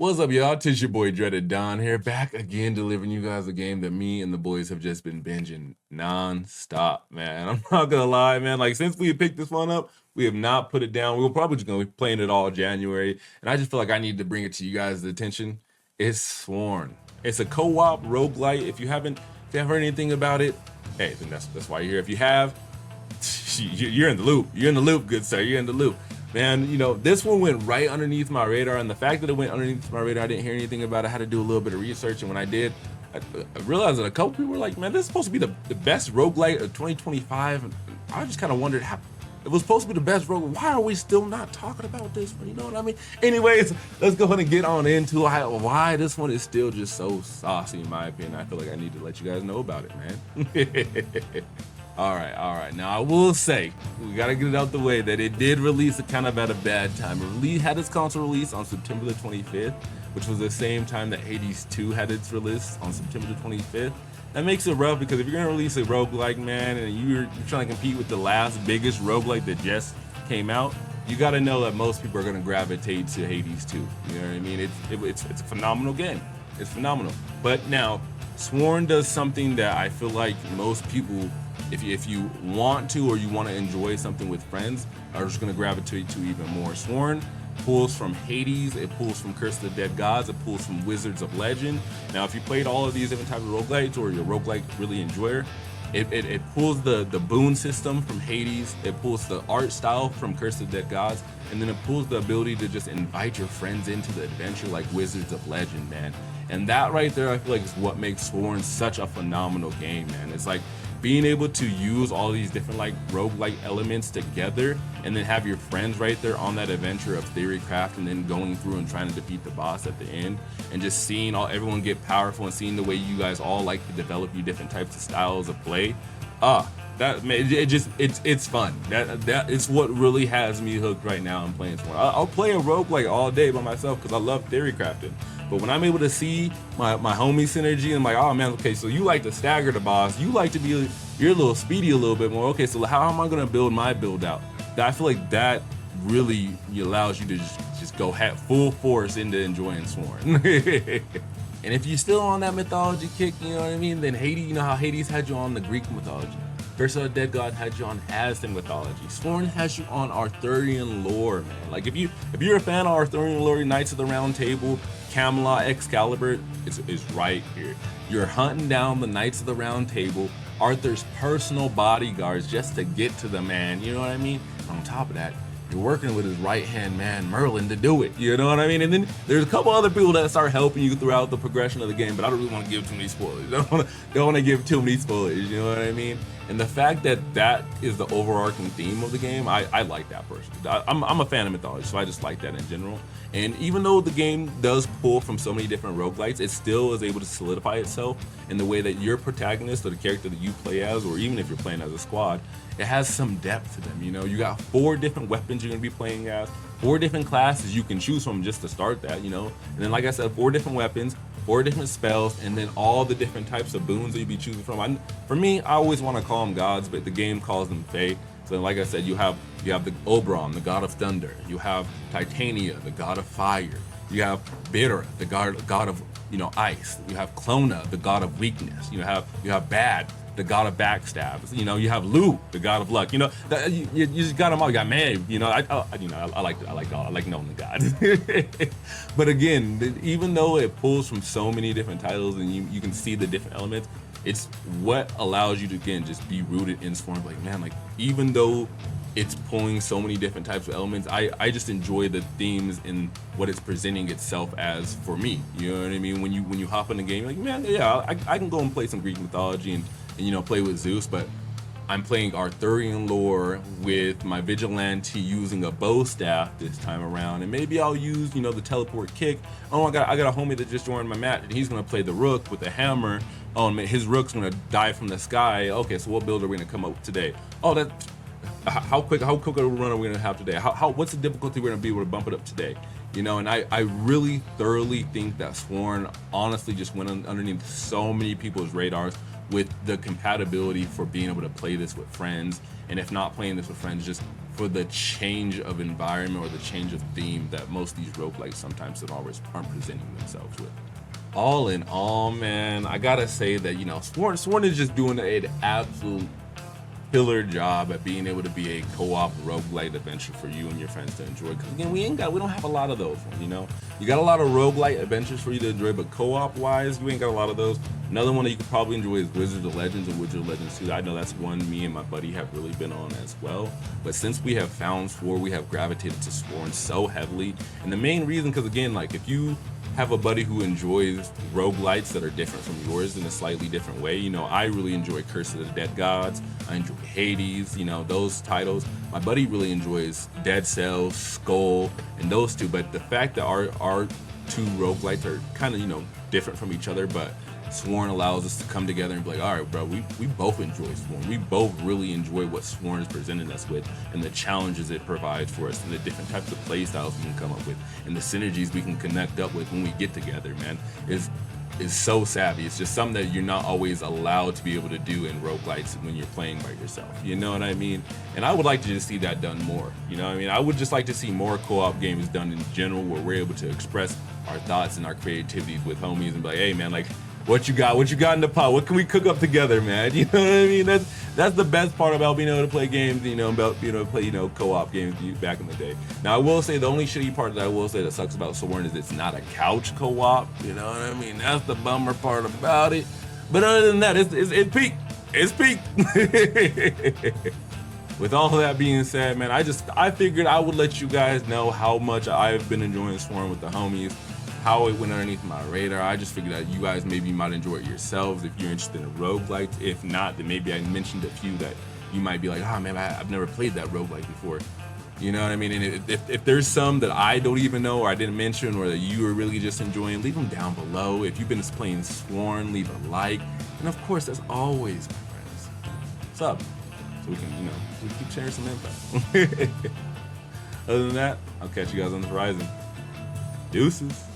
What's up, y'all? It's your boy Dreaded Don here, back again delivering you guys a game that me and the boys have just been binging non-stop, man. I'm not gonna lie, man. Like, since we picked this one up, we have not put it down. We were probably just gonna be playing it all January, and I just feel like I need to bring it to you guys' attention. It's Sworn. It's a co-op roguelite. If you haven't heard anything about it, hey, then that's why you're here. If you have, you're in the loop. You're in the loop, good sir. You're in the loop. Man, this one went right underneath my radar, and the fact that it went underneath my radar, I didn't hear anything about it. I had to do a little bit of research, and when I did, I realized that a couple people were like, man, this is supposed to be the best roguelite of 2025. And I just kind of wondered how it was supposed to be the best roguelite. Why are we still not talking about this one? You know what I mean? Anyways, let's go ahead and get on into why this one is still just so saucy, in my opinion. I feel like I need to let you guys know about it, man. All right. Now I will say, we gotta get it out the way that it did release it kind of at a bad time. It had its console release on September the 25th, which was the same time that Hades 2 had its release on September the 25th. That makes it rough because if you're gonna release a roguelike, man, and you're trying to compete with the last biggest roguelike that just came out, you gotta know that most people are gonna gravitate to Hades 2. You know what I mean? It's a phenomenal game. It's phenomenal. But now, Sworn does something that I feel like most people, if you want to or you want to enjoy something with friends, are just going to gravitate to even more. Sworn pulls from Hades, it pulls from Curse of the Dead Gods, it pulls from Wizards of Legend. Now, if you played all of these different types of roguelites or you're a roguelike really enjoyer, it pulls the boon system from Hades, it pulls the art style from Curse of the Dead Gods, and then it pulls the ability to just invite your friends into the adventure like Wizards of Legend, man. And that right there, I feel like is what makes Sworn such a phenomenal game, man. It's like being able to use all these different like roguelike elements together and then have your friends right there on that adventure of theorycraft and then going through and trying to defeat the boss at the end and just seeing everyone get powerful and seeing the way you guys all like to develop your different types of styles of play. It's fun. That is what really has me hooked right now in playing Sworn. I'll play a roguelike all day by myself because I love theory crafting. But when I'm able to see my homie synergy and I'm like, oh man, okay, so you like to stagger the boss, you like to be, you're a little speedy a little bit more. Okay, so how am I gonna build my build out? I feel like that really allows you to just go full force into enjoying Sworn. And if you're still on that mythology kick, you know what I mean, then Hades, you know how Hades had you on the Greek mythology. Curse of the Dead God had you on Aztec mythology. Sworn has you on Arthurian lore, man. Like if you're a fan of Arthurian lore, Knights of the Round Table, Camelot, Excalibur, is right here. You're hunting down the Knights of the Round Table, Arthur's personal bodyguards just to get to the man. You know what I mean? And on top of that, you're working with his right-hand man, Merlin, to do it. You know what I mean? And then there's a couple other people that start helping you throughout the progression of the game, but I don't really want to give too many spoilers. Don't want to give too many spoilers, you know what I mean? And the fact that that is the overarching theme of the game, I like that personally. I'm a fan of mythology, so I just like that in general. And even though the game does pull from so many different roguelites, it still is able to solidify itself in the way that your protagonist or the character that you play as, or even if you're playing as a squad, it has some depth to them. You know, you got 4 different weapons you're gonna be playing as, 4 different classes you can choose from just to start that, you know. And then, like I said, 4 different weapons, 4 different spells, and then all the different types of boons that you'll be choosing from. For me, I always want to call them gods, but the game calls them fae. So like I said, you have the Oberon, the god of thunder. You have Titania, the god of fire. You have Bitter, the god of ice. You have Clona, the god of weakness. You have Bad, the god of backstabs. You know, you have Lu, the god of luck. You know, you just got them all. You got May. You know, I like knowing the gods. But again, even though it pulls from so many different titles and you can see the different elements, it's what allows you to again just be rooted in Sworn. Like, man, like even though it's pulling so many different types of elements, I just enjoy the themes and what it's presenting itself as for me. You know what I mean? When you hop in the game, you're like, man, yeah, I can go and play some Greek mythology and play with Zeus, but I'm playing Arthurian lore with my vigilante using a bow staff this time around, and maybe I'll use the teleport kick. Oh, I got a homie that just joined my mat, and he's gonna play the rook with the hammer. Oh man, his rook's gonna die from the sky. Okay, so what build are we gonna come up with today? Oh, how quick a run are we gonna have today? What's the difficulty we're gonna be able to bump it up today? You know, and I really thoroughly think that Sworn honestly just went underneath so many people's radars with the compatibility for being able to play this with friends, and if not playing this with friends, just for the change of environment or the change of theme that most of these roguelikes sometimes aren't presenting themselves with. All in all, man, I gotta say that, you know, Sworn is just doing an absolute killer job at being able to be a co-op roguelite adventure for you and your friends to enjoy. Because again, we don't have a lot of those ones, you know. You got a lot of roguelite adventures for you to enjoy, but co-op wise, you ain't got a lot of those. Another one that you could probably enjoy is Wizards of Legends and Wizards of Legends 2. I know that's one me and my buddy have really been on as well. But since we have found Sworn, we have gravitated to Sworn so heavily. And the main reason, because again, like if you have a buddy who enjoys roguelites that are different from yours in a slightly different way. You know, I really enjoy Curse of the Dead Gods. I enjoy Hades, you know, those titles. My buddy really enjoys Dead Cells, Skull, and those two. But the fact that our two roguelites are kind of, you know, different from each other, but Sworn allows us to come together and be like, all right, bro, we both enjoy Sworn. We both really enjoy what Sworn is presenting us with and the challenges it provides for us and the different types of play styles we can come up with and the synergies we can connect up with when we get together, man, is so savvy. It's just something that you're not always allowed to be able to do in roguelites when you're playing by yourself. You know what I mean? And I would like to just see that done more. You know what I mean? I would just like to see more co-op games done in general where we're able to express our thoughts and our creativities with homies and be like, hey, man, like, what you got in the pot? What can we cook up together, man? You know what I mean? That's the best part about being able to play games, you know, about being able to play, you know, co-op games back in the day. Now, I will say the only shitty part that I will say that sucks about Sworn is it's not a couch co-op. You know what I mean? That's the bummer part about it. But other than that, it's peak. It's peak. With all that being said, man, I figured I would let you guys know how much I've been enjoying Sworn with the homies. How it went underneath my radar. I just figured that you guys maybe might enjoy it yourselves if you're interested in roguelites. If not, then maybe I mentioned a few that you might be like, oh man, I've never played that roguelite before. You know what I mean? And if there's some that I don't even know or I didn't mention or that you are really just enjoying, leave them down below. If you've been playing Sworn, leave a like. And of course, as always, my friends, what's up? So we can, you know, we keep sharing some info. Other than that, I'll catch you guys on the horizon. Deuces.